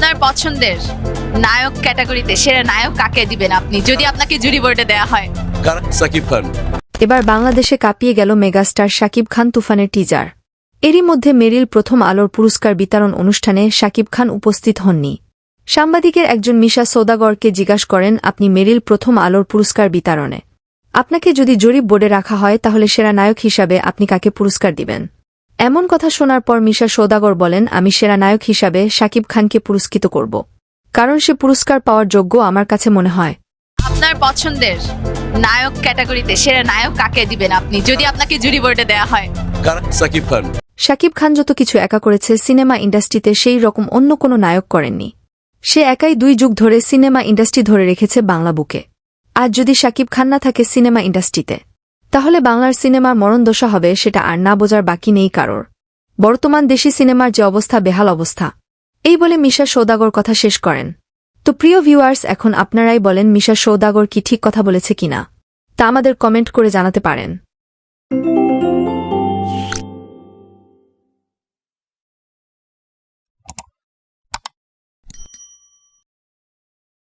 আপনার পছন্দের নায়ক ক্যাটাগরিতে সেরা নায়ক কাকে দিবেন আপনি যদি আপনাকে জুরি বোর্ডে দেয়া হয়? সাকিব খান। এবার বাংলাদেশে কাঁপিয়ে গেল মেগাস্টার শাকিব খান তুফানের টিজার। এরই মধ্যে মেরিল প্রথম আলোর পুরস্কার বিতরণ অনুষ্ঠানে শাকিব খান উপস্থিত হননি। সাংবাদিকের একজন মিশা সওদাগরকে জিজ্ঞাসা করেন, আপনি মেরিল প্রথম আলোর পুরস্কার বিতরণে আপনাকে যদি জরিপ বোর্ডে রাখা হয় তাহলে সেরা নায়ক হিসাবে আপনি কাকে পুরস্কার দিবেন? এমন কথা শোনার পর মিশা সওদাগর বলেন, আমি সেরা নায়ক হিসাবে শাকিব খানকে পুরস্কৃত করব, কারণ সে পুরস্কার পাওয়ার যোগ্য আমার কাছে মনে হয়। আপনার পছন্দের নায়ক ক্যাটাগরিতে সেরা নায়ক কাকে দিবেন আপনি যদি আপনাকে জুরি বোর্ডে দেয়া হয়? সাকিব খান। শাকিব খান যত কিছু একা করেছে সিনেমা ইন্ডাস্ট্রিতে সেই রকম অন্য কোনো নায়ক করেননি। সে একাই 2 যুগ ধরে সিনেমা ইন্ডাস্ট্রি ধরে রেখেছে বাংলা বুকে। আজ যদি শাকিব খান না থাকে সিনেমা ইন্ডাস্ট্রিতে, তাহলে বাংলার সিনেমার মরণদশা হবে, সেটা আর না বোঝার বাকি নেই কারোর। বর্তমান দেশি সিনেমার যে অবস্থা, বেহাল অবস্থা। এই বলে মিশা সওদাগর কথা শেষ করেন। তো প্রিয় ভিউয়ার্স, এখন আপনারাই বলেন মিশা সওদাগর কি ঠিক কথা বলেছে কিনা, তা আমাদের কমেন্ট করে জানাতে পারেন।